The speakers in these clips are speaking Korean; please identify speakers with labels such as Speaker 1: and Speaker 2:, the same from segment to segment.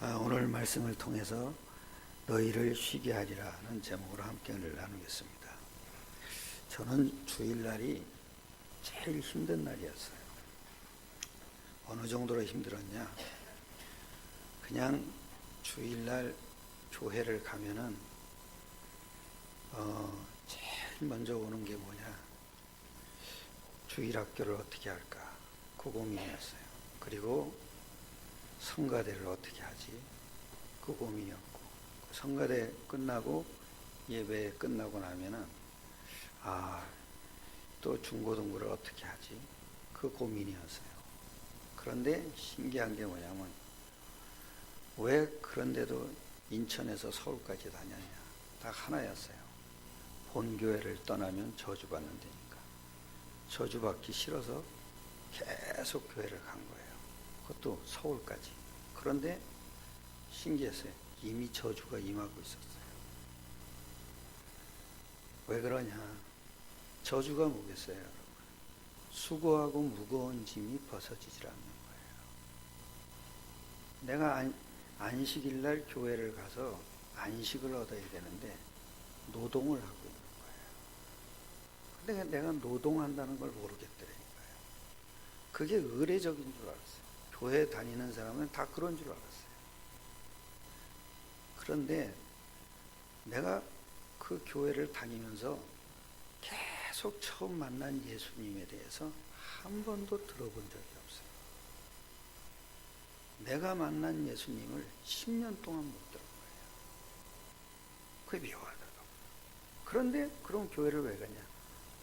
Speaker 1: 오늘 말씀을 통해서 너희를 쉬게 하리라는 제목으로 함께 나누겠습니다. 저는 주일날이 제일 힘든 날이었어요. 어느 정도로 힘들었냐? 그냥 주일날 교회를 가면은 제일 먼저 오는 게 뭐냐? 주일학교를 어떻게 할까? 그 고민이었어요. 그리고 성가대를 어떻게 하지? 그 고민이었고, 성가대 끝나고 예배 끝나고 나면은 또 중고등부를 어떻게 하지? 그 고민이었어요. 그런데 신기한 게 뭐냐면 왜 그런데도 인천에서 서울까지 다녔냐? 딱 하나였어요. 본교회를 떠나면 저주받는 데니까. 저주받기 싫어서 계속 교회를 간 거예요. 그것도 서울까지. 그런데 신기했어요. 이미 저주가 임하고 있었어요. 왜 그러냐? 저주가 뭐겠어요, 여러분? 수고하고 무거운 짐이 벗어지질 않는 거예요. 내가 안식일날 교회를 가서 안식을 얻어야 되는데 노동을 하고 있는 거예요. 근데 내가 노동한다는 걸 모르겠더라니까요. 그게 의례적인 줄 알았어요. 교회 다니는 사람은 다 그런 줄 알았어요. 그런데 내가 그 교회를 다니면서 계속 처음 만난 예수님에 대해서 한 번도 들어본 적이 없어요. 내가 만난 예수님을 10년 동안 못 들은 거예요. 그게 묘하더라고요. 그런데 그럼 교회를 왜 가냐?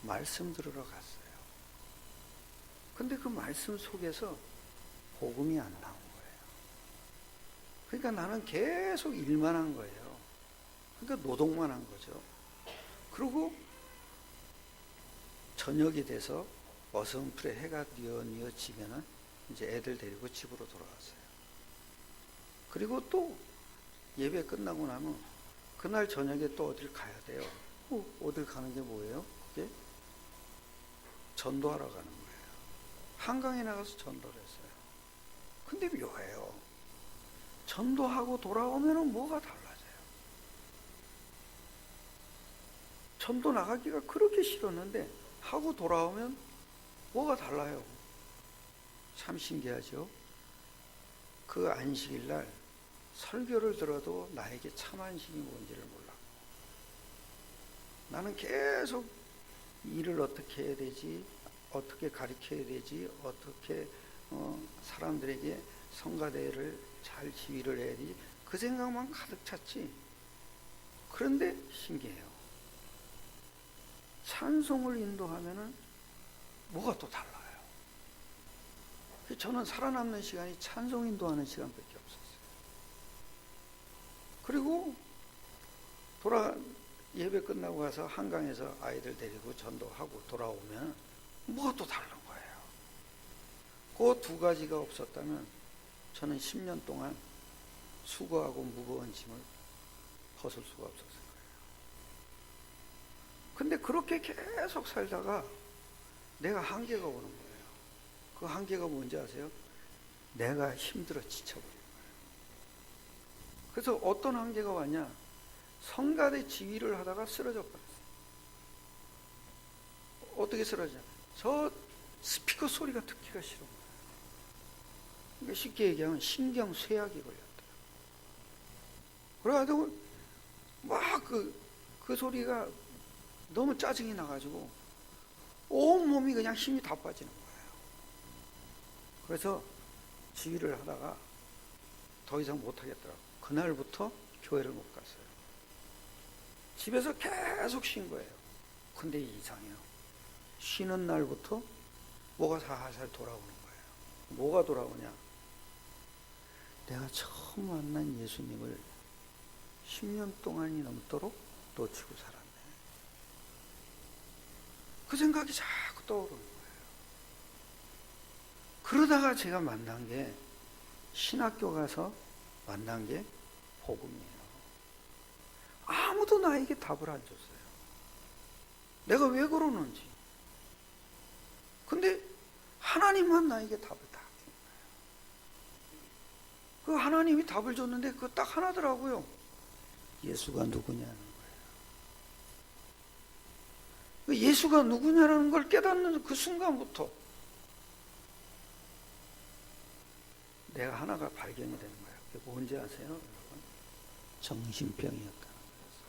Speaker 1: 말씀 들으러 갔어요. 근데 그 말씀 속에서 복음이 안 나온 거예요. 그러니까 나는 계속 일만 한 거예요. 그러니까 노동만 한 거죠. 그리고 저녁이 돼서 어슴풀에 해가 뉘어지면은 이제 애들 데리고 집으로 돌아갔어요. 그리고 또 예배 끝나고 나면 그날 저녁에 또 어딜 가야 돼요. 어딜 가는 게 뭐예요? 그게 전도하러 가는 거예요. 한강에 나가서 전도를 했어요. 근데 묘해요. 전도하고 돌아오면 뭐가 달라져요? 전도 나가기가 그렇게 싫었는데 하고 돌아오면 뭐가 달라요? 참 신기하죠? 그 안식일날 설교를 들어도 나에게 참 안식이 뭔지를 몰랐고, 나는 계속 일을 어떻게 해야 되지? 어떻게 가르쳐야 되지? 어떻게 사람들에게 성가대를 잘 지휘를 해야 되지? 그 생각만 가득 찼지. 그런데 신기해요. 찬송을 인도하면은 뭐가 또 달라요. 저는 살아남는 시간이 찬송 인도하는 시간밖에 없었어요. 그리고 예배 끝나고 가서 한강에서 아이들 데리고 전도하고 돌아오면 뭐가 또 다른 거예요. 그 두 가지가 없었다면 저는 10년 동안 수고하고 무거운 짐을 벗을 수가 없었을 거예요. 근데 그렇게 계속 살다가 내가 한계가 오는 거예요. 그 한계가 뭔지 아세요? 내가 힘들어 지쳐버린 거예요. 그래서 어떤 한계가 왔냐? 성가대 지휘를 하다가 쓰러져 버렸어요. 어떻게 쓰러지냐? 저 스피커 소리가 듣기가 싫은 거예요. 그러니까 쉽게 얘기하면 신경쇠약이 걸렸더라고요. 그래가지고 막 그 소리가 너무 짜증이 나가지고 온 몸이 그냥 힘이 다 빠지는 거예요. 그래서 지휘를 하다가 더 이상 못하겠더라고요. 그날부터 교회를 못 갔어요. 집에서 계속 쉰 거예요. 근데 이상해요. 쉬는 날부터 뭐가 살살 돌아오는 거예요. 뭐가 돌아오냐? 내가 처음 만난 예수님을 10년 동안이 넘도록 놓치고 살았네. 그 생각이 자꾸 떠오르는 거예요. 그러다가 제가 만난 게, 신학교 가서 만난 게 복음이에요. 아무도 나에게 답을 안 줬어요. 내가 왜 그러는지. 근데 하나님만 나에게 답을 다 준 거예요. 그 하나님이 답을 줬는데 그거 딱 하나더라고요. 예수가 누구냐는 거예요. 그 예수가 누구냐라는 걸 깨닫는 그 순간부터 내가 하나가 발견이 되는 거예요. 그게 뭔지 아세요, 여러분? 정신병이었다는 거였어요.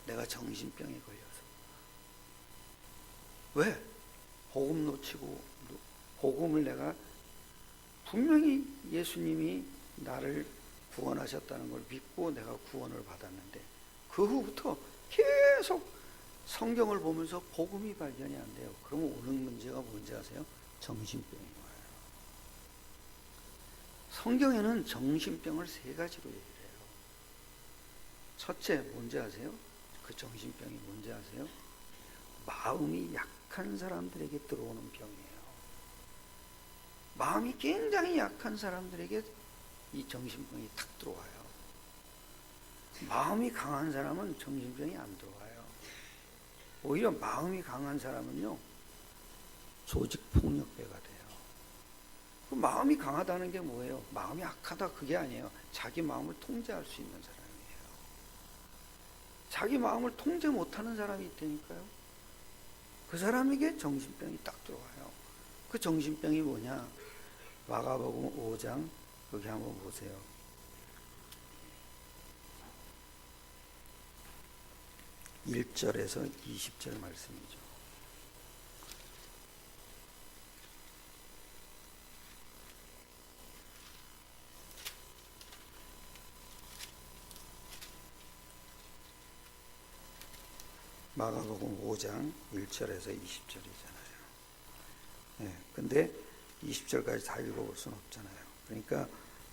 Speaker 1: 내가 정신병에 걸려서. 왜? 복음 놓치고, 복음을 내가 분명히 예수님이 나를 구원하셨다는 걸 믿고 내가 구원을 받았는데 그 후부터 계속 성경을 보면서 복음이 발견이 안 돼요. 그러면 오는 문제가 뭔지 아세요? 정신병인 거예요. 성경에는 정신병을 세 가지로 얘기를 해요. 첫째, 뭔지 아세요? 그 정신병이 뭔지 아세요? 마음이 약한 사람들에게 들어오는 병이에요. 마음이 굉장히 약한 사람들에게 이 정신병이 탁 들어와요. 마음이 강한 사람은 정신병이 안 들어와요. 오히려 마음이 강한 사람은요, 조직폭력배가 돼요. 그 마음이 강하다는 게 뭐예요? 마음이 약하다 그게 아니에요. 자기 마음을 통제할 수 있는 사람이에요. 자기 마음을 통제 못하는 사람이 있다니까요. 그 사람에게 정신병이 딱 들어와요. 그 정신병이 뭐냐? 마가복음 5장 여기 한번 보세요. (1절에서) (20절) 말씀이죠. 마가복음 5장 1절에서 20절이잖아요. 네, 근데 20절까지 다 읽어볼 수는 없잖아요. 그러니까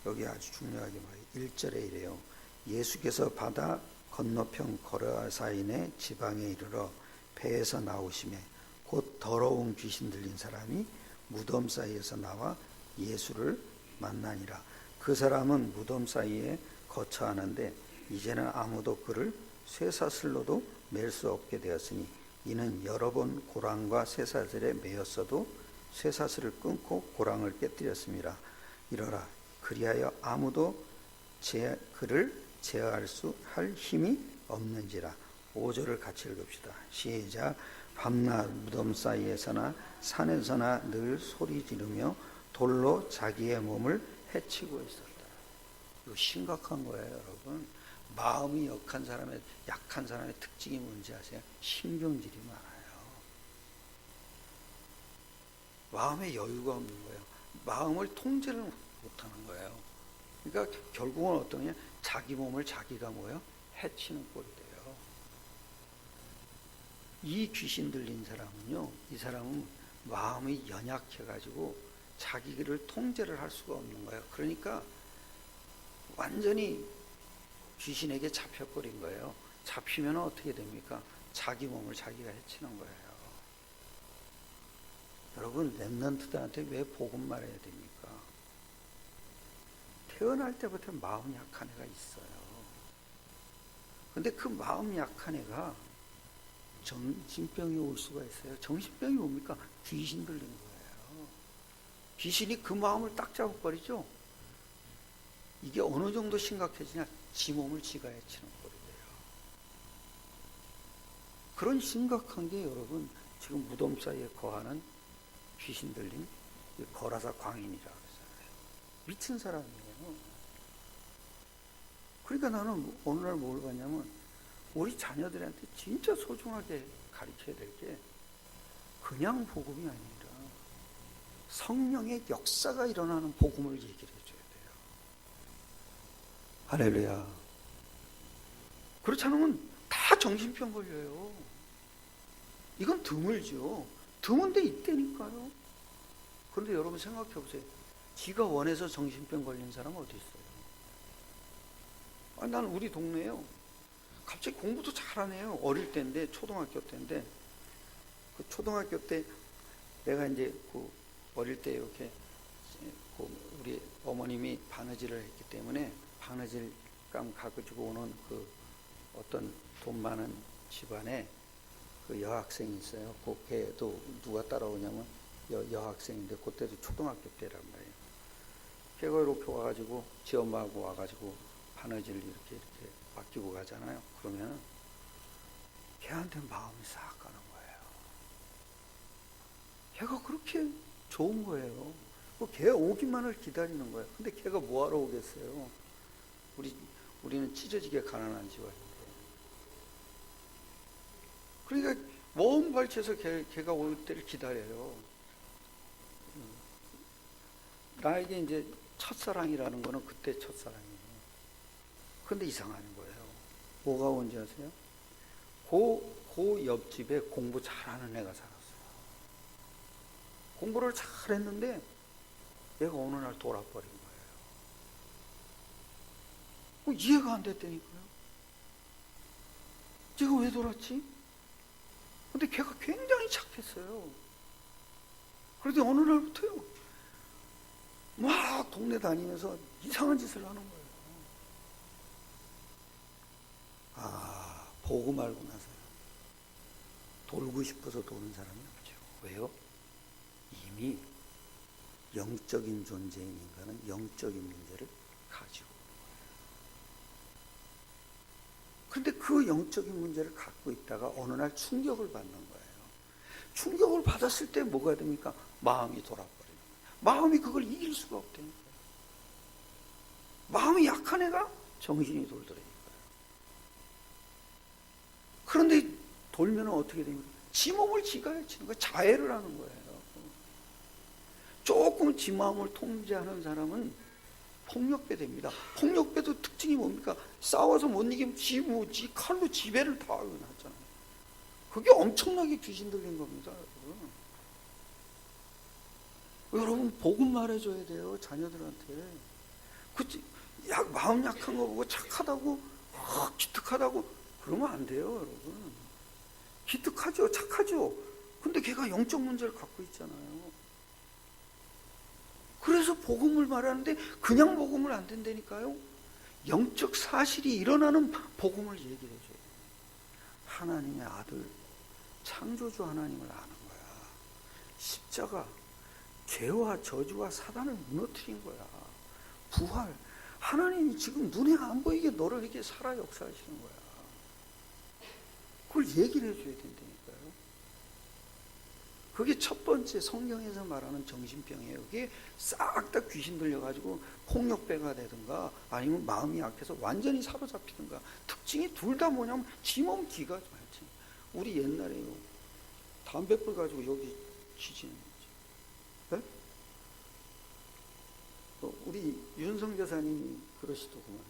Speaker 1: 여기 아주 중요하게 말해요. 1절에 이래요. 예수께서 바다 건너편 거라사인의 지방에 이르러 배에서 나오시매 곧 더러운 귀신 들린 사람이 무덤 사이에서 나와 예수를 만나니라. 그 사람은 무덤 사이에 거처하는데 이제는 아무도 그를 쇠사슬로도 맬 수 없게 되었으니 이는 여러 번 고랑과 쇠사슬에 매였어도 쇠사슬을 끊고 고랑을 깨뜨렸습니다. 이러라. 그리하여 아무도 그를 제어할 수 할 힘이 없는지라. 5절을 같이 읽읍시다. 시작. 밤낮 무덤 사이에서나 산에서나 늘 소리 지르며 돌로 자기의 몸을 해치고 있었다. 이거 심각한 거예요, 여러분. 마음이 약한 사람의 특징이 뭔지 아세요? 신경질이 많아요. 마음에 여유가 없는 거예요. 마음을 통제를 못하는 거예요. 그러니까 결국은 어떠냐? 자기 몸을 자기가 뭐예요? 해치는 꼴이 돼요. 이 귀신 들린 사람은요, 이 사람은 마음이 연약해가지고 자기를 통제를 할 수가 없는 거예요. 그러니까 완전히 귀신에게 잡혀버린 거예요. 잡히면 어떻게 됩니까? 자기 몸을 자기가 해치는 거예요. 여러분, 렘넌트들한테 왜 복음 말해야 됩니까? 태어날 때부터 마음 약한 애가 있어요. 근데 그 마음 약한 애가 정신병이 올 수가 있어요. 정신병이 뭡니까? 귀신 들린 거예요. 귀신이 그 마음을 딱 잡아버리죠. 이게 어느 정도 심각해지냐? 지 몸을 지가 해치는 꼴이 돼요. 그런 심각한 게 여러분 지금 무덤 사이에 거하는 귀신 들린 거라사 광인이라고 그러잖아요. 미친 사람이에요. 그러니까 나는 오늘날 뭘 봤냐면 우리 자녀들한테 진짜 소중하게 가르쳐야 될 게 그냥 복음이 아니라 성령의 역사가 일어나는 복음을 얘기를 해줘야 돼요. 할렐루야. 그렇지 않으면 다 정신병 걸려요. 이건 드물죠. 드문데 있다니까요. 그런데 여러분 생각해 보세요. 지가 원해서 정신병 걸린 사람 어디 있어요? 난 우리 동네에요. 갑자기 공부도 잘하네요. 어릴 때인데, 초등학교 때인데, 그 초등학교 때 내가 이제 그 어릴 때 이렇게 우리 어머님이 바느질을 했기 때문에 바느질감 가지고 오는 그 어떤 돈 많은 집안에 그 여학생이 있어요. 그 걔도 누가 따라오냐면 여학생인데 그때도 초등학교 때란 말이에요. 걔가 이렇게 와가지고 지 엄마하고 와가지고 바느질 이렇게 맡기고 가잖아요. 그러면 걔한테 마음이 싹 가는 거예요. 걔가 그렇게 좋은 거예요. 걔 오기만을 기다리는 거예요. 근데 걔가 뭐하러 오겠어요? 우리는 찢어지게 가난한 집안인데. 그러니까 먼 발치에서 걔가 올 때를 기다려요. 나에게 이제 첫사랑이라는 거는 그때 첫사랑이에요. 근데 이상한 거예요. 뭐가 온지 아세요? 그 옆집에 공부 잘하는 애가 살았어요. 공부를 잘했는데 얘가 어느 날 돌아버린 거예요. 이해가 안 됐다니까요. 제가 왜 돌았지? 근데 걔가 굉장히 착했어요. 그런데 어느 날부터요, 막 동네 다니면서 이상한 짓을 하는 거예요. 보고 말고 나서요, 돌고 싶어서 도는 사람이 없죠. 왜요? 이미 영적인 존재인 인간은 영적인 문제를 가지고. 근데 그 영적인 문제를 갖고 있다가 어느 날 충격을 받는 거예요. 충격을 받았을 때 뭐가 됩니까? 마음이 돌아버리는 거예요. 마음이 그걸 이길 수가 없다니까요. 마음이 약한 애가 정신이 돌더라니까요. 그런데 돌면 어떻게 됩니까? 지 몸을 지가 해치는 거예요. 자해를 하는 거예요. 조금 지 마음을 통제하는 사람은 폭력배 됩니다. 폭력배도 특징이 뭡니까? 싸워서 못 이기면 지 칼로 지배를 다 하잖아요. 그게 엄청나게 귀신 들린 겁니다. 여러분 복음 말해줘야 돼요. 자녀들한테. 마음 약한 거 보고 착하다고, 기특하다고 그러면 안 돼요. 여러분. 기특하죠. 착하죠. 근데 걔가 영적 문제를 갖고 있잖아요. 그래서 복음을 말하는데 그냥 복음을 안 된다니까요. 영적 사실이 일어나는 복음을 얘기를 해줘요. 하나님의 아들, 창조주 하나님을 아는 거야. 십자가, 죄와 저주와 사단을 무너뜨린 거야. 부활, 하나님이 지금 눈에 안 보이게 너를 이렇게 살아 역사하시는 거야. 그걸 얘기를 해줘야 된다니까요. 그게 첫 번째 성경에서 말하는 정신병이에요. 그게 싹 다 귀신 들려가지고 폭력배가 되든가 아니면 마음이 약해서 완전히 사로잡히든가. 특징이 둘 다 뭐냐면 지 몸 기가 말지. 우리 옛날에요, 담뱃불 가지고 여기 쥐지는 거지. 네? 우리 윤성 교사님이 그러시더구만.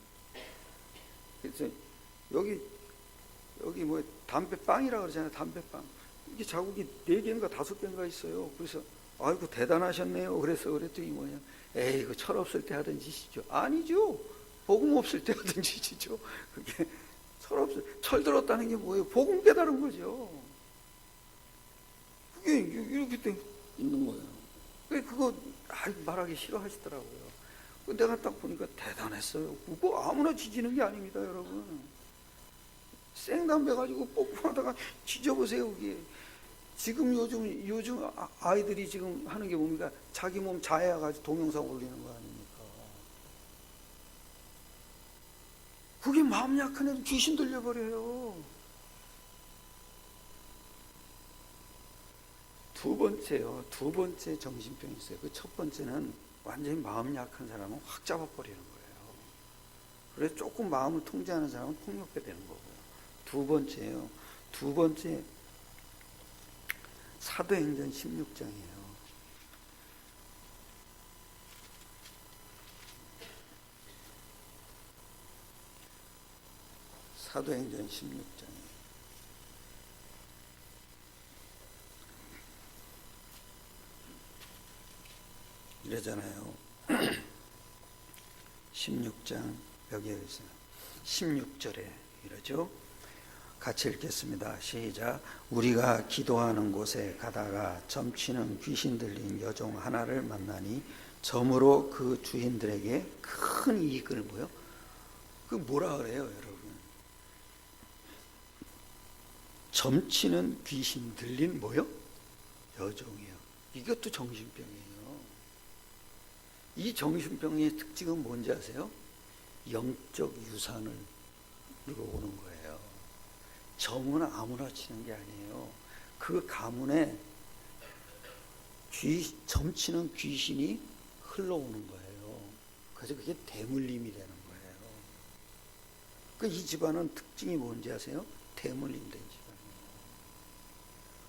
Speaker 1: 그래서 여기 뭐 담배빵이라 그러잖아요. 담배빵. 이게 자국이 4개인가 5개인가 있어요. 그래서 아이고 대단하셨네요. 그랬더니 뭐냐, 에이 이거 철 없을 때 하던 짓이죠. 아니죠. 복음 없을 때 하던 짓이죠. 그게 철 들었다는 게 뭐예요? 복음 깨달은 거죠. 그게 이렇게 돼 있는 거예요. 그거 말하기 싫어하시더라고요. 내가 딱 보니까 대단했어요. 그거 아무나 지지는 게 아닙니다, 여러분. 생담배 가지고 뽀뽀하다가 지져보세요. 그게 지금 요즘 아이들이 지금 하는 게 뭡니까? 자기 몸 자해가지고 동영상 올리는 거 아닙니까? 그게 마음 약한 애도 귀신 들려버려요. 두 번째 정신병이 있어요. 그 첫 번째는 완전히 마음 약한 사람은 확 잡아버리는 거예요. 그래서 조금 마음을 통제하는 사람은 폭력배 되는 거고요. 두 번째 사도행전 16장이에요. 사도행전 16장이에요. 이러잖아요. 16장 여기에 있어요. 16절에 이러죠. 같이 읽겠습니다. 시작. 우리가 기도하는 곳에 가다가 점치는 귀신 들린 여종 하나를 만나니 점으로 그 주인들에게 큰 이익을 뭐요? 그 뭐라 그래요, 여러분? 점치는 귀신 들린 뭐요? 여종이요. 이것도 정신병이에요. 이 정신병의 특징은 뭔지 아세요? 영적 유산을 이루어오는 거예요. 점은 아무나 치는 게 아니에요. 그 가문에 점치는 귀신이 흘러오는 거예요. 그래서 그게 대물림이 되는 거예요. 그러니까 이 집안은 특징이 뭔지 아세요? 대물림 된 집안이에요.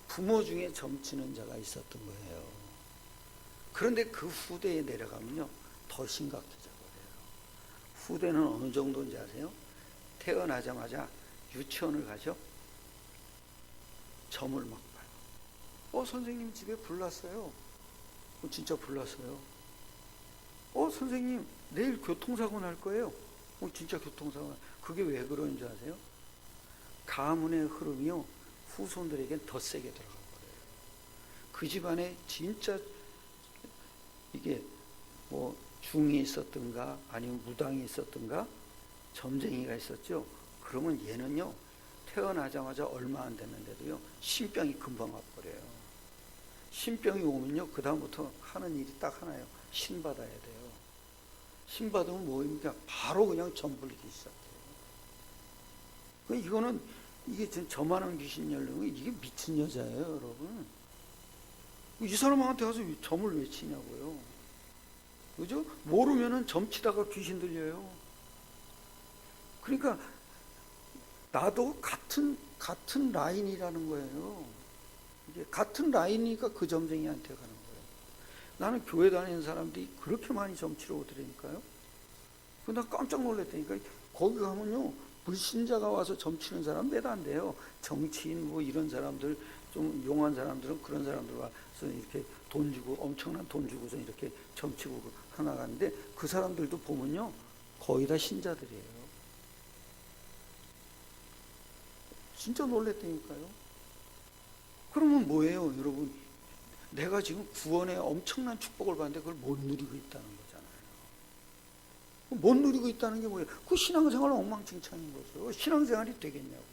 Speaker 1: 부모 중에 점치는 자가 있었던 거예요. 그런데 그 후대에 내려가면요, 더 심각해져 버려요. 후대는 어느 정도인지 아세요? 태어나자마자 유치원을 가죠. 점을 막 봐요. 선생님 집에 불 났어요. 진짜 불 났어요. 선생님 내일 교통사고 날 거예요. 진짜 교통사고. 그게 왜 그런지 아세요? 가문의 흐름이요, 후손들에겐 더 세게 들어가 버려요. 그 집안에 진짜 이게 뭐 중이 있었든가 아니면 무당이 있었든가 점쟁이가 있었죠. 그러면 얘는요, 태어나자마자 얼마 안 됐는데도요, 신병이 금방 와버려요. 신병이 오면요, 그 다음부터 하는 일이 딱 하나예요. 신 받아야 돼요. 신 받으면 뭐입니까? 바로 그냥 점 불리기 시작해요. 이거는, 이게 저만한 귀신 열리면 이게 미친 여자예요, 여러분. 이 사람한테 가서 점을 왜 치냐고요. 그죠? 모르면은 점 치다가 귀신 들려요. 그러니까 나도 같은 라인이라는 거예요. 이게 같은 라인이니까 그 점쟁이한테 가는 거예요. 나는 교회 다니는 사람들이 그렇게 많이 점치러 오더라니까요. 나 깜짝 놀랐다니까. 거기 가면요, 불신자가 와서 점치는 사람 몇 안 돼요. 정치인 뭐 이런 사람들, 좀 용한 사람들은 그런 사람들 와서 이렇게 돈 주고, 엄청난 돈 주고서 이렇게 점치고 하나 가는데, 그 사람들도 보면요, 거의 다 신자들이에요. 진짜 놀랬다니까요. 그러면 뭐예요, 여러분? 내가 지금 구원의 엄청난 축복을 받는데 그걸 못 누리고 있다는 거잖아요. 못 누리고 있다는 게 뭐예요? 그 신앙생활은 엉망진창인 거죠. 신앙생활이 되겠냐고요.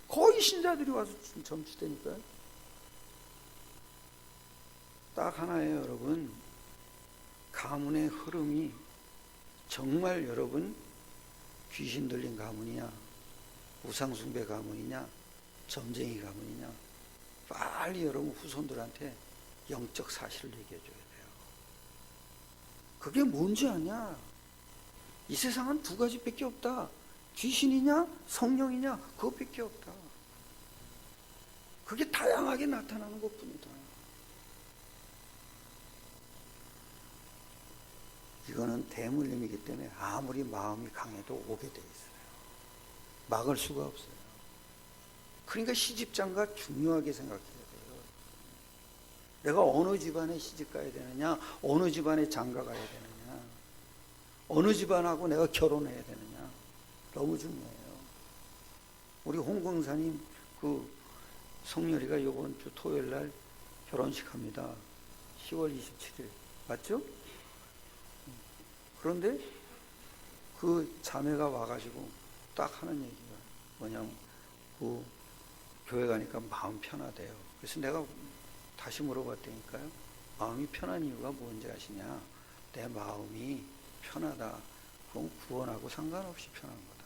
Speaker 1: 거의 신자들이 와서 점치다니까요. 딱 하나예요, 여러분. 가문의 흐름이 정말 여러분 귀신 들린 가문이냐, 우상숭배 가문이냐, 점쟁이 가문이냐, 빨리 여러분 후손들한테 영적 사실을 얘기해 줘야 돼요. 그게 뭔지 아냐? 이 세상은 두 가지밖에 없다. 귀신이냐 성령이냐, 그것밖에 없다. 그게 다양하게 나타나는 것뿐이다. 이거는 대물림이기 때문에 아무리 마음이 강해도 오게 돼 있어요. 막을 수가 없어요. 그러니까 시집장가 중요하게 생각해야 돼요. 내가 어느 집안에 시집 가야 되느냐, 어느 집안에 장가 가야 되느냐, 어느 집안하고 내가 결혼해야 되느냐, 너무 중요해요. 우리 홍광사님 그 성렬이가 이번 주 토요일 날 결혼식 합니다. 10월 27일 맞죠? 그런데 그 자매가 와가지고 딱 하는 얘기가 뭐냐면, 그 교회 가니까 마음 편하대요. 그래서 내가 다시 물어봤다니까요. 마음이 편한 이유가 뭔지 아시냐? 내 마음이 편하다. 그건 구원하고 상관없이 편한 거다.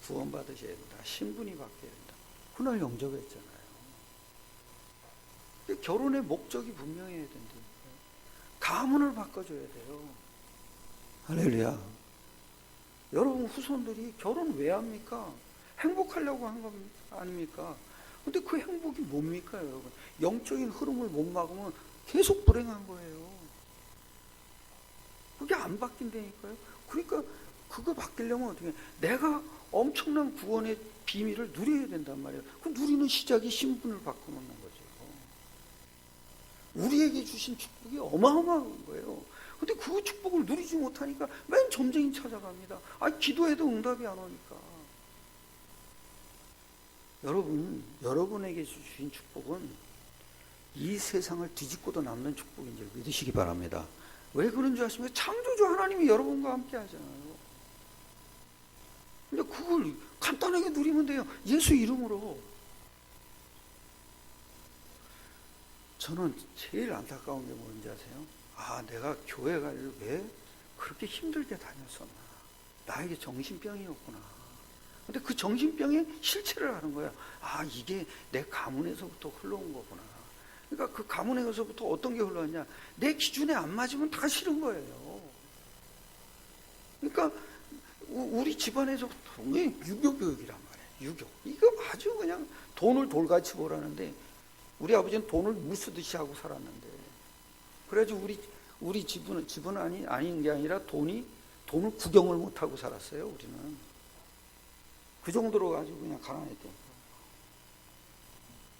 Speaker 1: 구원 받으셔야 된다. 신분이 바뀌어야 된다. 그날 영접했잖아요. 결혼의 목적이 분명해야 된다니까요. 가문을 바꿔줘야 돼요. 할렐루야. 여러분 후손들이 결혼 왜 합니까? 행복하려고 한 거 아닙니까? 근데 그 행복이 뭡니까, 여러분? 영적인 흐름을 못 막으면 계속 불행한 거예요. 그게 안 바뀐다니까요. 그러니까 그거 바뀌려면 어떻게 해? 내가 엄청난 구원의 비밀을 누려야 된단 말이에요. 그 누리는 시작이 신분을 바꿔놓는 거죠. 우리에게 주신 축복이 어마어마한 거예요. 근데 그 축복을 누리지 못하니까 맨 점쟁이 찾아갑니다. 기도해도 응답이 안 오니까. 여러분에게 주신 축복은 이 세상을 뒤집고도 남는 축복인 줄 믿으시기 바랍니다. 왜 그런 줄 아십니까? 창조주 하나님이 여러분과 함께 하잖아요. 근데 그걸 간단하게 누리면 돼요. 예수 이름으로. 저는 제일 안타까운 게 뭔지 아세요? 아, 내가 교회 가기를 왜 그렇게 힘들게 다녔었나. 나에게 정신병이었구나. 근데 그 정신병의 실체를 아는 거야. 아, 이게 내 가문에서부터 흘러온 거구나. 그러니까 그 가문에서부터 어떤 게 흘러왔냐. 내 기준에 안 맞으면 다 싫은 거예요. 그러니까 우리 집안에서부터 유교 교육이란 말이에요. 유교. 이거 아주 그냥 돈을 돌같이 벌었는데 우리 아버지는 돈을 물 쓰듯이 하고 살았는데, 그래가지고 우리 집은 아닌 게 아니라 돈을 구경을 못 하고 살았어요. 우리는 그 정도로 가지고 그냥 가난했대요.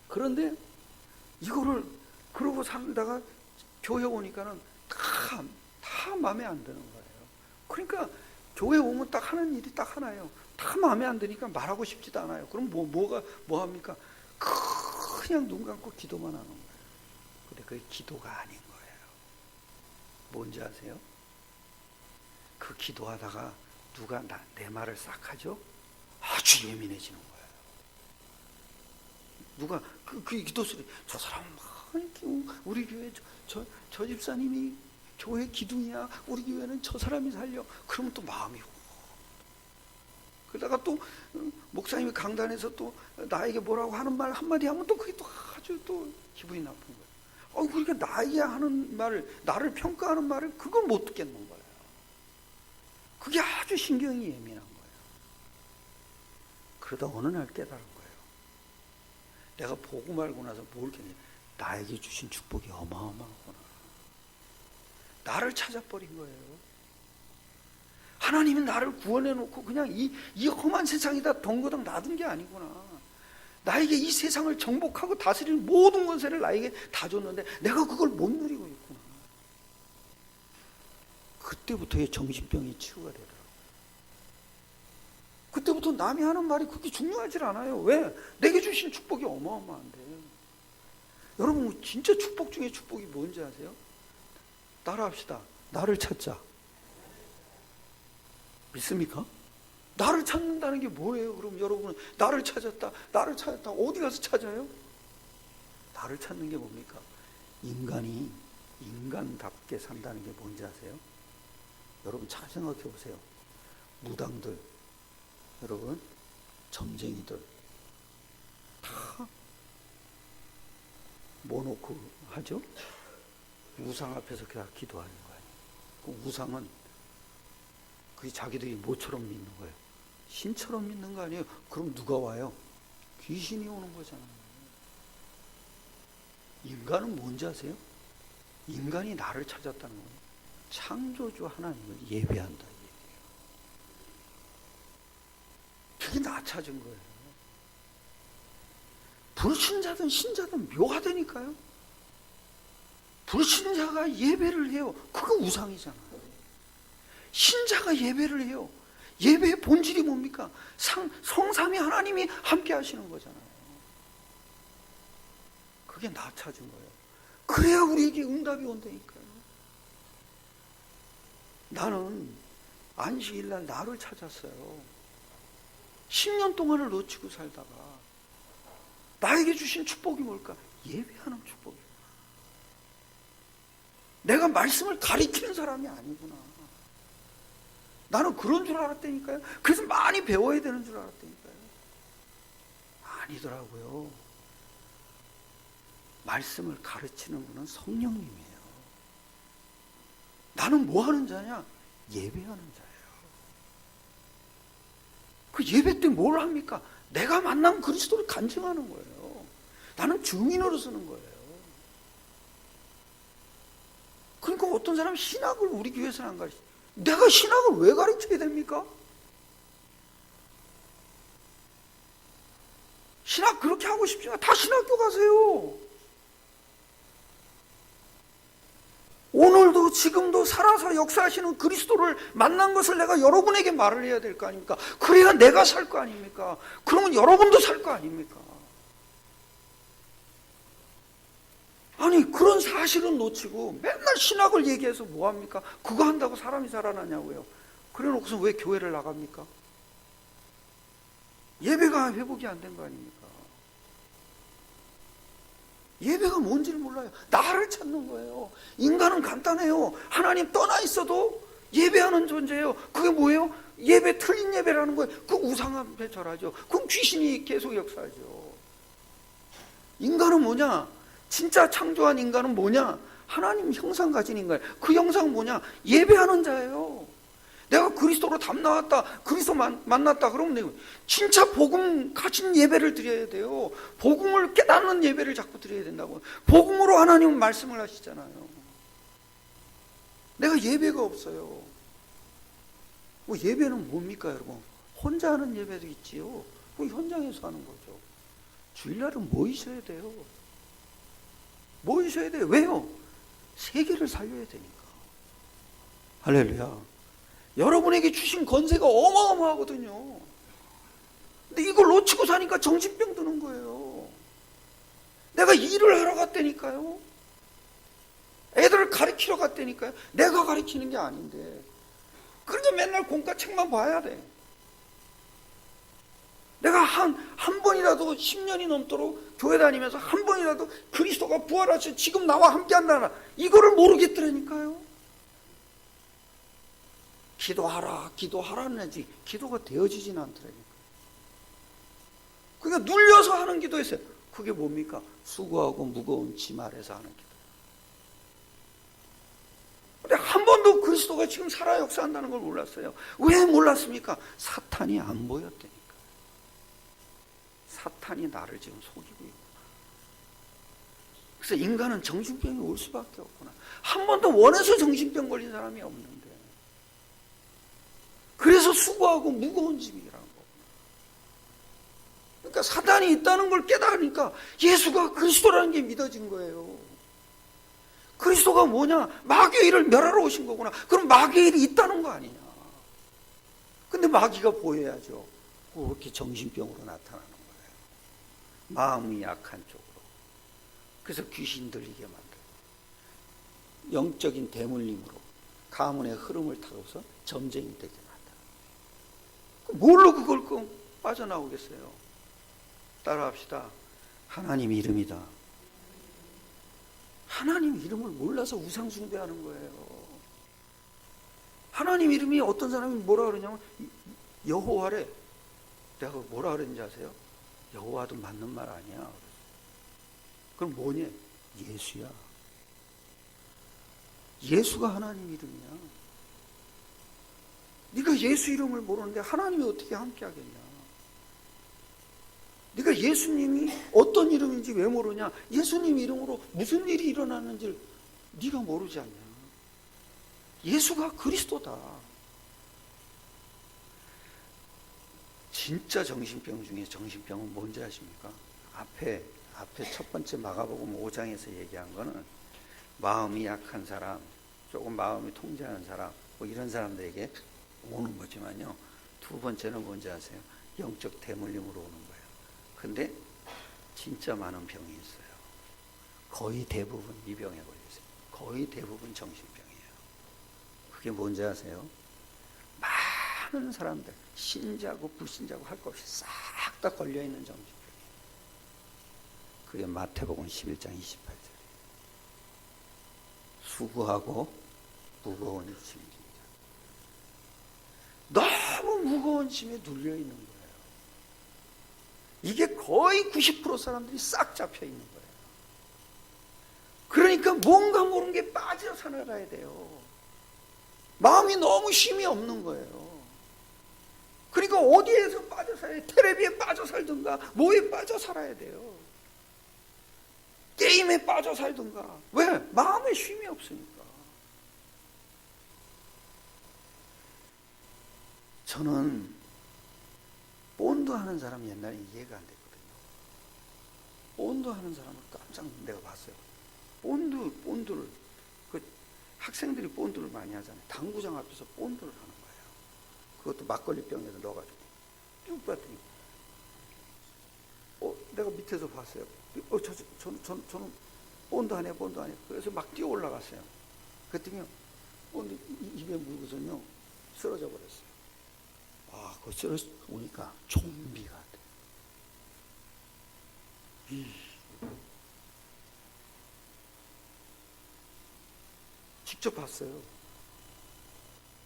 Speaker 1: 그런데 이거를 그러고 살다가 교회 오니까는 다 마음에 안 드는 거예요. 그러니까 교회 오면 딱 하는 일이 딱 하나예요. 다 마음에 안 드니까 말하고 싶지도 않아요. 그럼 뭐 합니까? 그냥 눈 감고 기도만 하는 거예요. 근데 그게 기도가 아닌 거예요. 뭔지 아세요? 그 기도하다가 누가 내 말을 싹 하죠? 아주 예민해지는 거예요. 누가 그 기도 소리, 저 사람은 우리 교회 저 집사님이 교회 기둥이야. 우리 교회는 저 사람이 살려. 그러면 또 마음이 그러다가 또 목사님이 강단에서 또 나에게 뭐라고 하는 말 한마디 하면 또 그게 또 아주 또 기분이 나쁜 거예요. 그러니까 나에게 하는 말을, 나를 평가하는 말을 그걸 못 듣겠는 거예요. 그게 아주 신경이 예민한 거예요. 그러다 어느 날 깨달은 거예요. 내가 보고 말고 나서 뭘 깨달았냐. 나에게 주신 축복이 어마어마하구나. 나를 찾아버린 거예요. 하나님이 나를 구원해놓고 그냥 이 험한 세상에다 덩그덩 놔둔 게 아니구나. 나에게 이 세상을 정복하고 다스리는 모든 권세를 나에게 다 줬는데 내가 그걸 못 누리고 있구나. 그때부터의 정신병이 치유가 되더라고요. 그때부터 남이 하는 말이 그렇게 중요하지 않아요. 왜? 내게 주신 축복이 어마어마한데. 여러분, 진짜 축복 중에 축복이 뭔지 아세요? 따라합시다. 나를 찾자. 믿습니까? 나를 찾는다는 게 뭐예요? 그럼 여러분은 나를 찾았다. 어디 가서 찾아요? 나를 찾는 게 뭡니까? 인간이 인간답게 산다는 게 뭔지 아세요? 여러분 잘 생각해 보세요. 무당들, 여러분 점쟁이들 다 뭐 놓고 하죠? 우상 앞에서 그냥 기도하는 거예요. 그 우상은 그게 자기들이 뭐처럼 믿는 거예요? 신처럼 믿는 거 아니에요? 그럼 누가 와요? 귀신이 오는 거잖아요. 인간은 뭔지 아세요? 인간이 나를 찾았다는 거예요. 창조주 하나님을 예배한다. 그게 나 찾은 거예요. 불신자든 신자든 묘하다니까요. 불신자가 예배를 해요. 그거 우상이잖아요. 신자가 예배를 해요. 예배의 본질이 뭡니까? 성삼위 하나님이 함께 하시는 거잖아요. 그게 나 찾은 거예요. 그래야 우리에게 응답이 온다니까요. 나는 안식일날 나를 찾았어요. 10년 동안을 놓치고 살다가 나에게 주신 축복이 뭘까? 예배하는 축복이구나. 내가 말씀을 가리키는 사람이 아니구나. 나는 그런 줄 알았다니까요. 그래서 많이 배워야 되는 줄 알았다니까요. 아니더라고요. 말씀을 가르치는 분은 성령님이에요. 나는 뭐 하는 자냐? 예배하는 자예요. 그 예배 때 뭘 합니까? 내가 만난 그리스도를 간증하는 거예요. 나는 증인으로 쓰는 거예요. 그러니까 어떤 사람은 신학을 우리 교회에서는 안 가르쳐. 내가 신학을 왜 가르쳐야 됩니까? 신학 그렇게 하고 싶지만 다 신학교 가세요. 오늘도 지금도 살아서 역사하시는 그리스도를 만난 것을 내가 여러분에게 말을 해야 될 거 아닙니까? 그래야 내가 살 거 아닙니까? 그러면 여러분도 살 거 아닙니까? 아니 그런 사실은 놓치고 맨날 신학을 얘기해서 뭐합니까? 그거 한다고 사람이 살아나냐고요. 그래 놓고서 왜 교회를 나갑니까? 예배가 회복이 안 된 거 아닙니까? 예배가 뭔지를 몰라요. 나를 찾는 거예요. 인간은 간단해요. 하나님 떠나 있어도 예배하는 존재예요. 그게 뭐예요? 예배, 틀린 예배라는 거예요. 그 우상 앞에 절하죠. 그럼 귀신이 계속 역사하죠. 인간은 뭐냐? 진짜 창조한 인간은 뭐냐? 하나님 형상 가진 인간. 그 형상은 뭐냐? 예배하는 자예요. 내가 그리스도로 담 나왔다, 그리스도 만났다 그러면 진짜 복음 가진 예배를 드려야 돼요. 복음을 깨닫는 예배를 자꾸 드려야 된다고. 복음으로 하나님은 말씀을 하시잖아요. 내가 예배가 없어요. 뭐 예배는 뭡니까 여러분? 혼자 하는 예배도 있지요. 뭐 현장에서 하는 거죠. 주일날은 모이셔야 돼요. 모이셔야 돼요. 왜요? 세계를 살려야 되니까. 할렐루야. 여러분에게 주신 권세가 어마어마하거든요. 근데 이걸 놓치고 사니까 정신병 드는 거예요. 내가 일을 하러 갔다니까요. 애들을 가르치러 갔다니까요. 내가 가르치는 게 아닌데. 그러니까 맨날 공과책만 봐야 돼. 내가 한 번이라도 10년이 넘도록 교회 다니면서 한 번이라도 그리스도가 부활하셔 지금 나와 함께 한다나 이거를 모르겠더라니까요. 기도하라는 애지 기도가 되어지진 않더라니까. 그러니까 눌려서 하는 기도였어요. 그게 뭡니까? 수고하고 무거운 짐 아래서 하는 기도. 근데 한 번도 그리스도가 지금 살아 역사한다는 걸 몰랐어요. 왜 몰랐습니까? 사탄이 안 보였다니까. 사탄이 나를 지금 속이고 있구나. 그래서 인간은 정신병이 올 수밖에 없구나. 한 번도 원해서 정신병 걸린 사람이 없는데. 그래서 수고하고 무거운 짐이라는 거구나. 그러니까 사탄이 있다는 걸 깨달으니까 예수가 그리스도라는 게 믿어진 거예요. 그리스도가 뭐냐? 마귀의 일을 멸하러 오신 거구나. 그럼 마귀의 일이 있다는 거 아니냐? 근데 마귀가 보여야죠. 그렇게 정신병으로 나타나는 거예요. 마음이 약한 쪽으로. 그래서 귀신 들리게 만들고 영적인 대물림으로 가문의 흐름을 타고서 점쟁이 되게 만들어요. 뭘로 그걸 빠져나오겠어요? 따라합시다. 하나님 이름이다. 하나님 이름을 몰라서 우상 숭배하는 거예요. 하나님 이름이 어떤 사람이 뭐라 그러냐면 여호와래. 내가 뭐라 그랬는지 아세요? 여호와도 맞는 말 아니야. 그럼 뭐냐? 예수야. 예수가 하나님 이름이야. 네가 예수 이름을 모르는데 하나님이 어떻게 함께 하겠냐? 네가 예수님이 어떤 이름인지 왜 모르냐? 예수님 이름으로 무슨 일이 일어나는지 네가 모르지 않냐? 예수가 그리스도다. 진짜 정신병 중에 정신병은 뭔지 아십니까? 앞에 첫 번째 마가복음 5장에서 얘기한 거는 마음이 약한 사람, 조금 마음이 통제하는 사람, 뭐 이런 사람들에게 오는 거지만요. 두 번째는 뭔지 아세요? 영적 대물림으로 오는 거예요. 근데 진짜 많은 병이 있어요. 거의 대부분 이 병에 걸렸어요. 거의 대부분 정신병이에요. 그게 뭔지 아세요? 많은 사람들 신자고 불신자고 할 것 없이 싹 다 걸려있는 정신병이에요. 그게 마태복음 11장 28절이에요. 수고하고 무거운 짐입니다. 너무 무거운 짐에 눌려있는 거예요. 이게 거의 90% 사람들이 싹 잡혀있는 거예요. 그러니까 뭔가 모르는 게 빠져 살아야 돼요. 마음이 너무 쉼이 없는 거예요. 그러니까 어디에서 빠져 살아야 돼요? 텔레비에 빠져 살든가 뭐에 빠져 살아야 돼요. 게임에 빠져 살든가. 왜? 마음에 쉼이 없으니까. 저는 본드 하는 사람 옛날에 이해가 안 됐거든요. 본드 하는 사람을 깜짝 내가 봤어요. 본드를 그 학생들이 본드를 많이 하잖아요. 당구장 앞에서 본드를 하는 거예요. 그것도 막걸리 병에다 넣어가지고 쭉 봤더니 내가 밑에서 봤어요. 저는 본드 안 해. 그래서 막 뛰어 올라갔어요. 그랬더니 본드 입에 물고서는요 쓰러져 버렸어요. 그거 쓰러져 오니까 좀비가 돼. 직접 봤어요.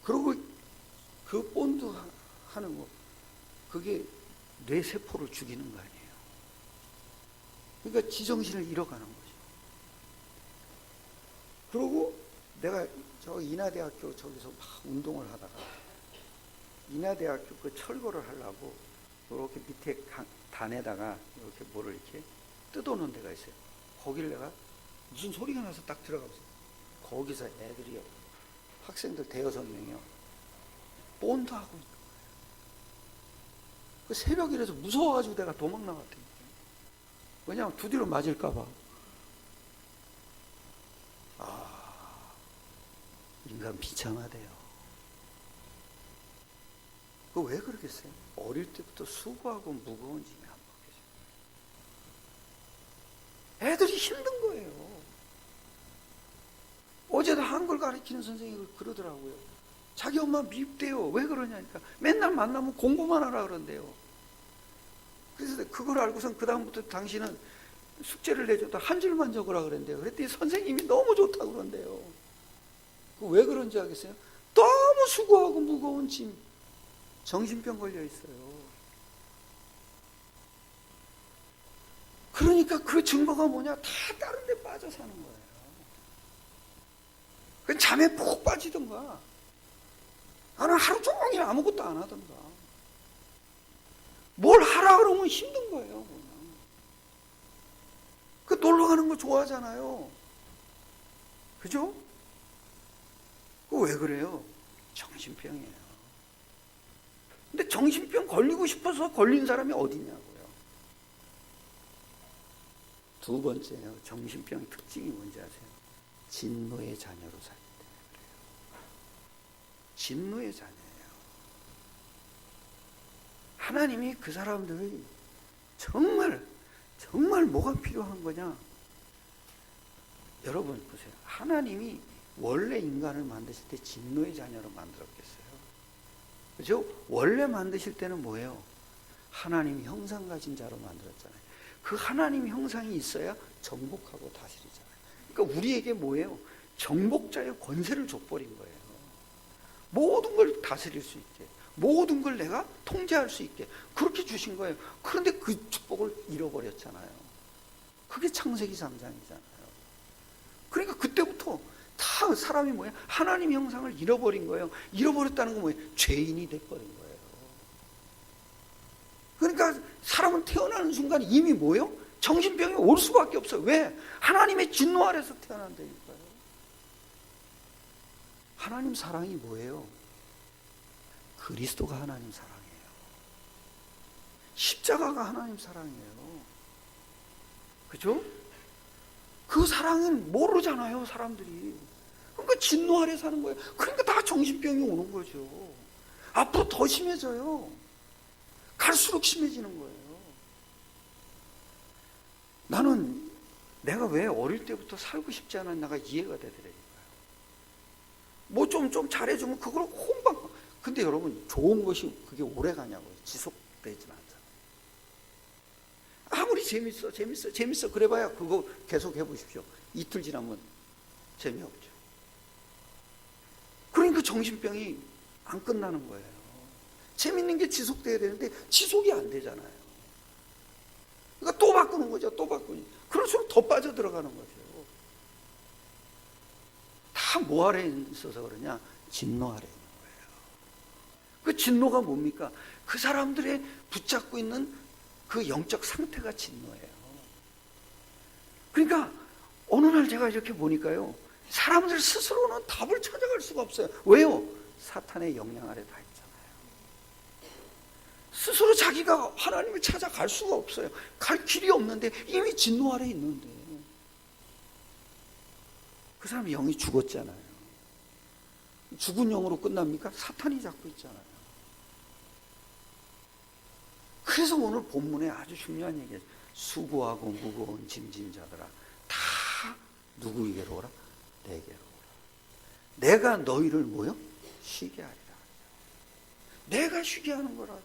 Speaker 1: 그리고 그 본드 하는 거, 그게 뇌세포를 죽이는 거 아니에요. 그러니까 지정신을 잃어가는 거죠. 그리고 내가 저 인하대학교 저기서 막 운동을 하다가 인하대학교 그 철거를 하려고 이렇게 밑에 단에다가 이렇게 뭐를 이렇게 뜯어놓은 데가 있어요. 거기를 내가 무슨 소리가 나서 딱 들어가서 거기서 애들이요, 학생들 대여섯 명이요, 본드하고 있는 거예요. 그 새벽이라서 무서워가지고 내가 도망 나갔더니, 왜냐면 두드려 맞을까봐. 인간 비참하대요. 그 왜 그러겠어요? 어릴 때부터 수고하고 무거운 짐이 안 먹혀져요. 애들이 힘든 거예요. 어제도 한글 가르치는 선생님이 그러더라고요. 자기 엄마 밉대요. 왜 그러냐니까 맨날 만나면 공부만 하라 그런대요. 그래서 그걸 알고선 그 다음부터 당신은 숙제를 내줘도 한 줄만 적으라 그랬대요. 그랬더니 선생님이 너무 좋다고 그런대요. 왜 그런지 알겠어요? 너무 수고하고 무거운 짐, 정신병 걸려 있어요. 그러니까 그 증거가 뭐냐? 다 다른 데 빠져 사는 거예요. 그냥 잠에 푹 빠지던가, 나는 하루 종일 아무것도 안 하던가. 뭘 하라 그러면 힘든 거예요. 그냥. 그 놀러 가는 거 좋아하잖아요. 그죠? 왜 그래요? 정신병이에요. 근데 정신병 걸리고 싶어서 걸린 사람이 어디냐고요. 두 번째요. 정신병의 특징이 뭔지 아세요? 진노의 자녀로 살기 때문에 그래요. 진노의 자녀예요. 하나님이 그 사람들이 정말 뭐가 필요한 거냐? 여러분 보세요. 하나님이 원래 인간을 만드실 때 진노의 자녀로 만들었겠어요? 그죠? 원래 만드실 때는 뭐예요? 하나님 형상 가진 자로 만들었잖아요. 그 하나님 형상이 있어야 정복하고 다스리잖아요. 그러니까 우리에게 뭐예요? 정복자의 권세를 줘버린 거예요. 모든 걸 다스릴 수 있게, 모든 걸 내가 통제할 수 있게 그렇게 주신 거예요. 그런데 그 축복을 잃어버렸잖아요. 그게 창세기 3장이잖아요. 그러니까 그때부터 다 사람이 뭐예요? 하나님 형상을 잃어버린 거예요. 잃어버렸다는 건 뭐예요? 죄인이 돼버린 거예요. 그러니까 사람은 태어나는 순간 이미 뭐예요? 정신병이 올 수밖에 없어요. 왜? 하나님의 진노 아래서 태어난다니까요. 하나님 사랑이 뭐예요? 그리스도가 하나님 사랑이에요. 십자가가 하나님 사랑이에요. 그죠? 그 사랑은 모르잖아요, 사람들이. 그러니까 진노 아래 사는 거예요. 그러니까 다 정신병이 오는 거죠. 앞으로 더 심해져요. 갈수록 심해지는 거예요. 나는 내가 왜 어릴 때부터 살고 싶지 않았나가 이해가 되더라고요. 뭐 좀 잘해주면 그걸 혼방. 근데 여러분, 좋은 것이 그게 오래 가냐고요. 지속되진 않잖아요. 아무리 재밌어 그래봐야 그거 계속 해보십시오. 이틀 지나면 재미없죠. 그러니까 정신병이 안 끝나는 거예요. 재밌는 게 지속돼야 되는데 지속이 안 되잖아요. 그러니까 또 바꾸는 거죠. 또 바꾸니. 그럴수록 더 빠져들어가는 거죠. 다 뭐 아래 있어서 그러냐? 진노 아래 있는 거예요. 그 진노가 뭡니까? 그 사람들의 붙잡고 있는 그 영적 상태가 진노예요. 그러니까 어느 날 제가 이렇게 보니까요, 사람들 스스로는 답을 찾아갈 수가 없어요. 왜요? 사탄의 영향 아래 다 있잖아요. 스스로 자기가 하나님을 찾아갈 수가 없어요. 갈 길이 없는데, 이미 진노 아래 있는데. 그 사람이 영이 죽었잖아요. 죽은 영으로 끝납니까? 사탄이 잡고 있잖아요. 그래서 오늘 본문에 아주 중요한 얘기예요. 수고하고 무거운 짐진 자들아, 다 누구에게로 오라? 내게로 오라. 내가 너희를 뭐요? 쉬게 하리라. 내가 쉬게 하는 거라.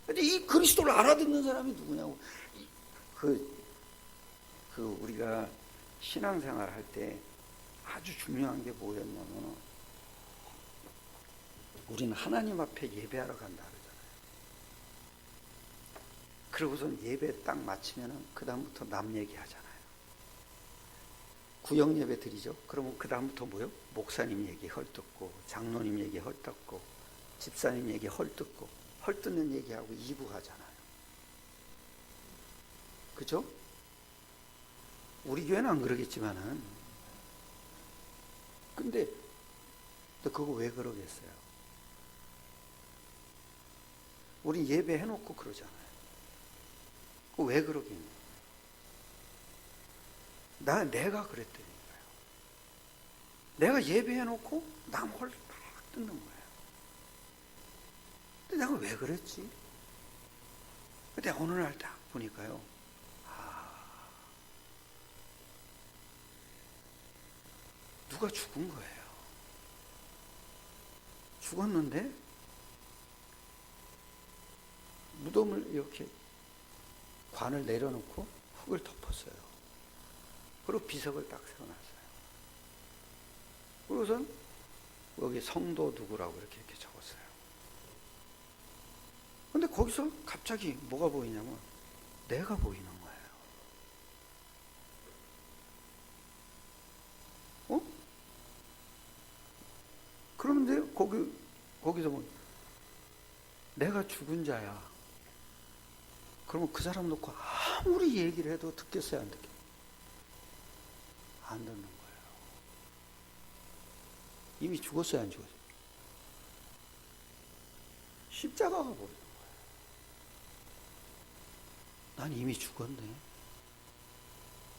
Speaker 1: 근데 이 그리스도를 알아듣는 사람이 누구냐고. 우리가 신앙생활 할 때 아주 중요한 게 뭐였냐면, 우리는 하나님 앞에 예배하러 간다 그러잖아요. 그러고선 예배 딱 마치면은 그 다음부터 남 얘기하잖아요. 구역 예배 드리죠. 그러면 그 다음부터 뭐요? 목사님 얘기 헐뜯고, 장로님 얘기 헐뜯고, 집사님 얘기 헐뜯고, 헐뜯는 얘기하고 2부 가잖아요. 그죠? 우리 교회는 안 그러겠지만은, 근데 그거 왜 그러겠어요? 우리 예배 해놓고 그러잖아요. 그거 왜 그러겠냐? 내가 그랬다니까요. 내가 예배해놓고 남 헐떡 뜯는 거예요. 근데 내가 왜 그랬지? 근데 어느 날 딱 보니까요, 누가 죽은 거예요. 죽었는데 무덤을 이렇게 관을 내려놓고 흙을 덮었어요. 그리고 비석을 딱 세워놨어요. 그러고선 여기 성도 누구라고 이렇게 적었어요. 근데 거기서 갑자기 뭐가 보이냐면 내가 보이는 거예요. 그런데 거기서 뭐 내가 죽은 자야. 그러면 그 사람 놓고 아무리 얘기를 해도 듣겠어요, 안 듣겠어요? 안 듣는 거예요. 이미 죽었어요, 안 죽었어요? 십자가가 보이는 거예요. 난 이미 죽었네.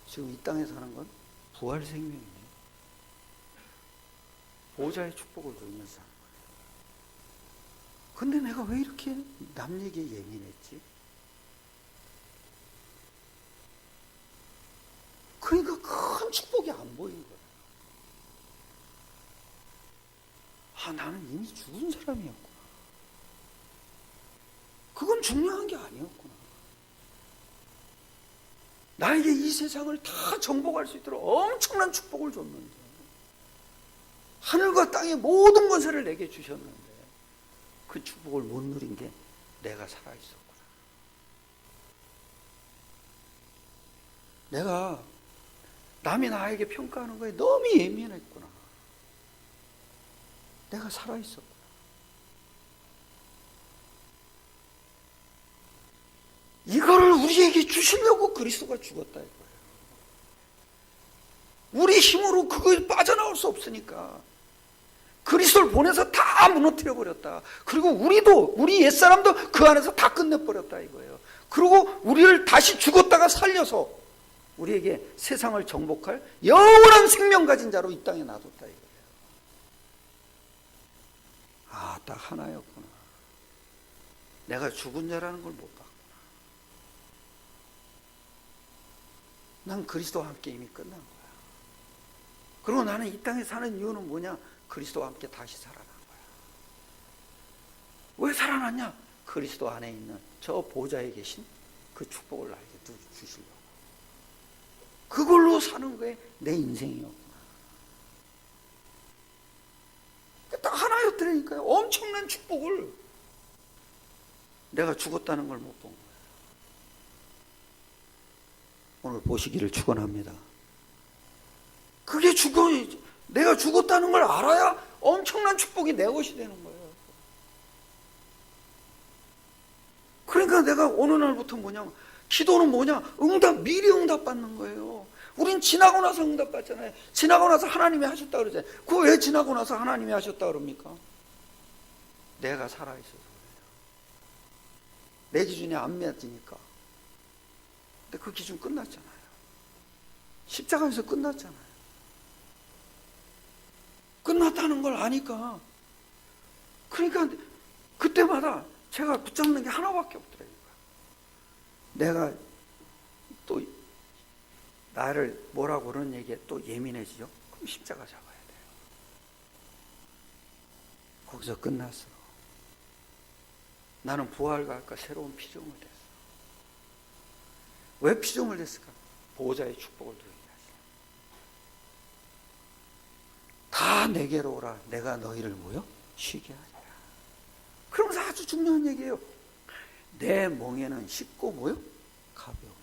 Speaker 1: 지금 이 땅에 사는 건 부활 생명이네. 보좌의 축복을 누리면서 사는 거예요. 근데 내가 왜 이렇게 남 얘기에 예민했지? 그러니까 큰 축복이 안 보인 거예요. 나는 이미 죽은 사람이었구나. 그건 중요한 게 아니었구나. 나에게 이 세상을 다 정복할 수 있도록 엄청난 축복을 줬는데, 하늘과 땅의 모든 권세를 내게 주셨는데 그 축복을 못 누린 게 내가 살아있었구나. 내가 남이 나에게 평가하는 거에 너무 예민했구나. 내가 살아있었구나. 이거를 우리에게 주시려고 그리스도가 죽었다 이거예요. 우리 힘으로 그거에 빠져나올 수 없으니까 그리스도를 보내서 다 무너뜨려 버렸다. 그리고 우리 옛사람도 그 안에서 다 끝내버렸다 이거예요. 그리고 우리를 다시 죽었다가 살려서 우리에게 세상을 정복할 영원한 생명 가진 자로 이 땅에 놔뒀다 이거예요. 딱 하나였구나. 내가 죽은 자라는 걸 못 봤구나. 난 그리스도와 함께 이미 끝난 거야. 그리고 나는 이 땅에 사는 이유는 뭐냐? 그리스도와 함께 다시 살아난 거야. 왜 살아났냐? 그리스도 안에 있는 저 보좌에 계신 그 축복을 나에게 주시려고. 그걸로 사는 거에 내 인생이었구나. 딱 하나였더라니까요. 엄청난 축복을. 내가 죽었다는 걸 못 본 거예요. 오늘 보시기를 축원합니다. 그게 내가 죽었다는 걸 알아야 엄청난 축복이 내 것이 되는 거예요. 그러니까 내가 어느 날부터 뭐냐면, 기도는 뭐냐? 미리 응답 받는 거예요. 우린 지나고 나서 응답 받잖아요. 지나고 나서 하나님이 하셨다 그러잖아요. 그거 왜 지나고 나서 하나님이 하셨다 그럽니까? 내가 살아있어서 그래요. 내 기준이 안 맞으니까. 근데 그 기준 끝났잖아요. 십자가에서 끝났잖아요. 끝났다는 걸 아니까. 그러니까 그때마다 제가 붙잡는 게 하나밖에 없더라고요. 내가 또 나를 뭐라고 그런 얘기에 또 예민해지죠? 그럼 십자가 잡아야 돼요. 거기서 끝났어. 나는 부활과 아까 새로운 피조물 됐어. 왜 피조물 됐을까? 보호자의 축복을 누리게 하시고. 다 내게로 오라. 내가 너희를 뭐요? 쉬게 하리라. 그러면서 아주 중요한 얘기예요. 내 멍에는 쉽고 뭐요? 가벼워.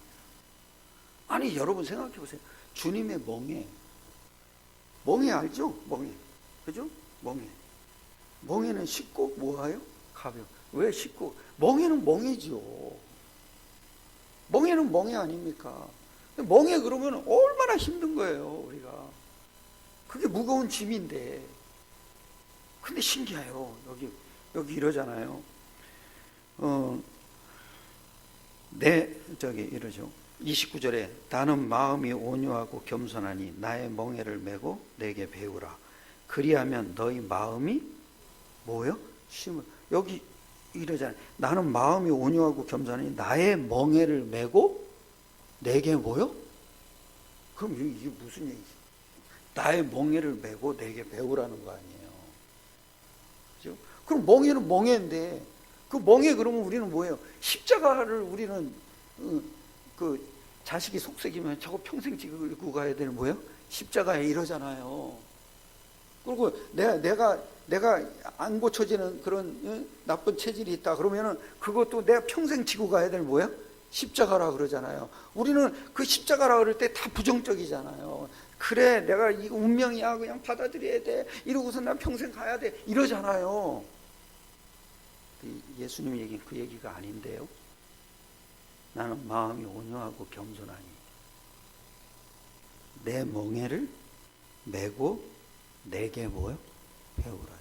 Speaker 1: 아니 여러분 생각해 보세요. 주님의 멍에 알죠? 멍에. 그죠? 멍에는 쉽고 뭐예요? 가벼워. 왜 쉽고? 멍에는 멍이죠. 멍에는 멍이 아닙니까? 멍에 그러면 얼마나 힘든 거예요, 우리가. 그게 무거운 짐인데. 근데 신기해요. 여기 이러잖아요. 이러죠. 29절에 나는 마음이 온유하고 겸손하니 나의 멍에를 메고 내게 배우라. 그리하면 너희 마음이 뭐요? 쉼을. 여기 이러잖아요. 나는 마음이 온유하고 겸손하니 나의 멍에를 메고 내게 뭐요? 그럼 이게 무슨 얘기지? 나의 멍에를 메고 내게 배우라는 거 아니에요. 그죠? 그럼 멍에는 멍에인데 그 멍에 그러면 우리는 뭐예요? 십자가를 우리는 그 자식이 속색이면 저거 평생 지고 가야 되는 뭐예요? 십자가에 이러잖아요. 그리고 내가 안 고쳐지는 그런 나쁜 체질이 있다 그러면은 그것도 내가 평생 지고 가야 되는 뭐야? 십자가라 그러잖아요. 우리는 그 십자가라 그럴 때 다 부정적이잖아요. 그래 내가 이 운명이야 그냥 받아들여야 돼 이러고서 난 평생 가야 돼 이러잖아요. 예수님 얘기는 그 얘기가 아닌데요. 나는 마음이 온유하고 겸손하니 내 멍에를 메고 내게 뭐요? 배우라.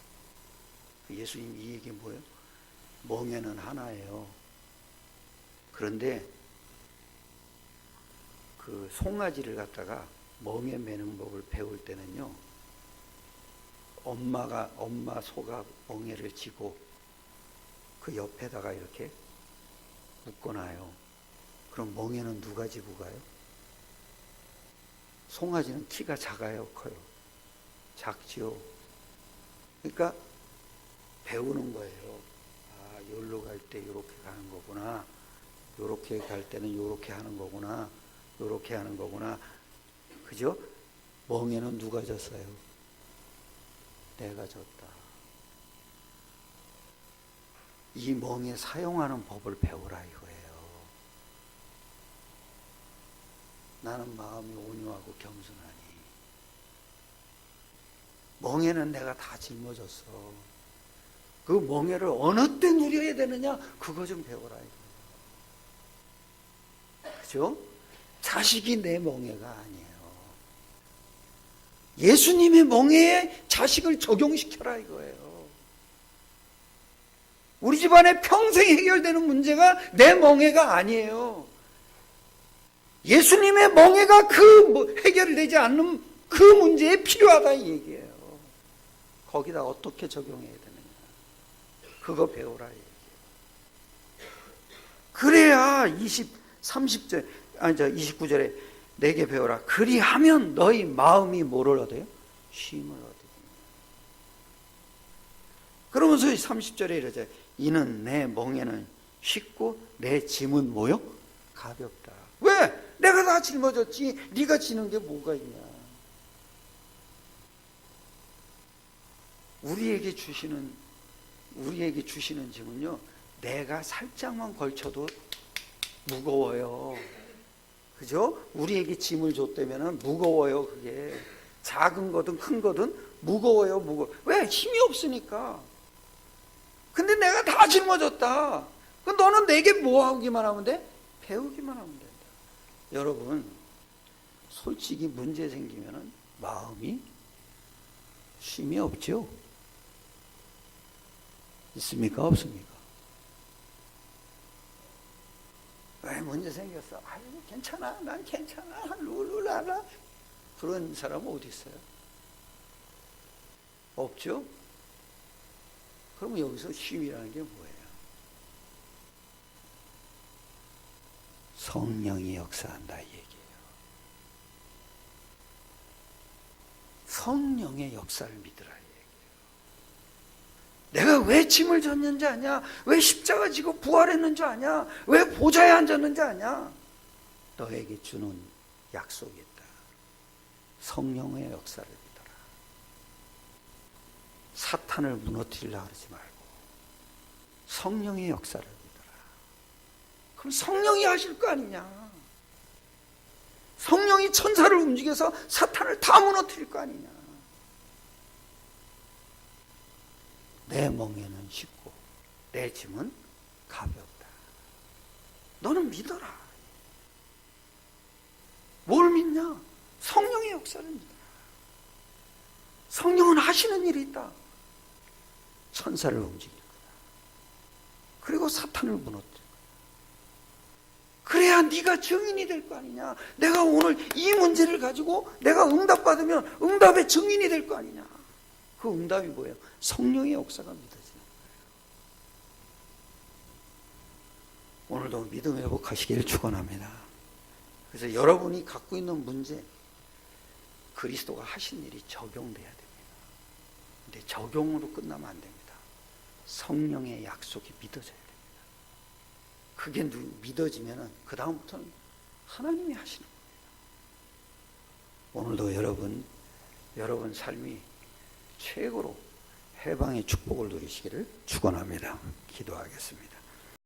Speaker 1: 예수님 이 얘기 뭐예요? 멍에는 하나예요. 그런데 그 송아지를 갖다가 멍에 매는 법을 배울 때는요, 엄마 소가 멍에를 쥐고 그 옆에다가 이렇게 묶어놔요. 그럼 멍에는 누가 쥐고 가요? 송아지는 키가 작아요, 커요? 작지요. 그러니까 배우는 거예요. 아, 여기로 갈 때 이렇게 가는 거구나. 요렇게 갈 때는 요렇게 하는 거구나. 요렇게 하는 거구나. 그죠? 멍에는 누가 졌어요? 내가 졌다. 이 멍에 사용하는 법을 배우라 이거예요. 나는 마음이 온유하고 겸손하니 멍에는 내가 다 짊어졌어. 그 멍에를 어느 때 누려야 되느냐? 그거 좀 배워라 이거예요. 그죠? 자식이 내 멍에가 아니에요. 예수님의 멍에에 자식을 적용시켜라 이거예요. 우리 집안에 평생 해결되는 문제가 내 멍에가 아니에요. 예수님의 멍에가 해결되지 않는 그 문제에 필요하다 이 얘기예요. 거기다 어떻게 적용해야 되느냐. 그거 배우라 이 얘기예요. 그래야 29절에 내게 배우라. 그리하면 너희 마음이 뭐를 얻어요? 쉼을 얻으리니. 그러면서 30절에 이러죠. 이는 내 멍에는 쉽고 내 짐은 뭐요? 가볍다. 왜? 내가 다 짊어졌지. 네가 지는 게 뭐가 있냐. 우리에게 주시는 짐은요, 내가 살짝만 걸쳐도 무거워요. 그죠? 우리에게 짐을 줬다면 무거워요. 그게 작은 거든 큰 거든 무거워요. 왜? 힘이 없으니까. 근데 내가 다 짊어졌다. 그럼 너는 내게 뭐 하기만 하면 돼? 배우기만 하면 된다. 여러분, 솔직히 문제 생기면은 마음이 쉼이 없죠? 있습니까? 없습니까? 왜 문제 생겼어? 아유, 괜찮아. 난 괜찮아. 룰루랄라. 그런 사람은 어디 있어요? 없죠? 그러면 여기서 쉼이라는 게 뭐예요? 성령이 역사한다 이 얘기예요. 성령의 역사를 믿으라 이 얘기예요. 내가 왜 짐을 졌는지 아냐? 왜 십자가 지고 부활했는지 아냐? 왜 보좌에 앉았는지 아냐? 너에게 주는 약속이 있다. 성령의 역사를 믿어라. 사탄을 무너뜨리려고 하지 말고 성령의 역사를 믿어라. 그럼 성령이 하실 거 아니냐. 성령이 천사를 움직여서 사탄을 다 무너뜨릴 거 아니냐. 내 멍에는 쉽고 내 짐은 가볍다. 너는 믿어라. 뭘 믿냐? 성령의 역사를 믿어라. 성령은 하시는 일이 있다. 천사를 움직일 거다. 그리고 사탄을 무너뜨릴 거다. 그래야 네가 증인이 될 거 아니냐. 내가 오늘 이 문제를 가지고 내가 응답받으면 응답의 증인이 될 거 아니냐. 그 응답이 뭐예요? 성령의 역사가 믿어지는 거예요. 오늘도 믿음 회복하시기를 축원합니다. 그래서 여러분이 갖고 있는 문제, 그리스도가 하신 일이 적용돼야 됩니다. 근데 적용으로 끝나면 안 됩니다. 성령의 약속이 믿어져야 됩니다. 그게 믿어지면 그 다음부터는 하나님이 하시는 겁니다. 오늘도 여러분 삶이 최고로 해방의 축복을 누리시기를 축원합니다. 기도하겠습니다.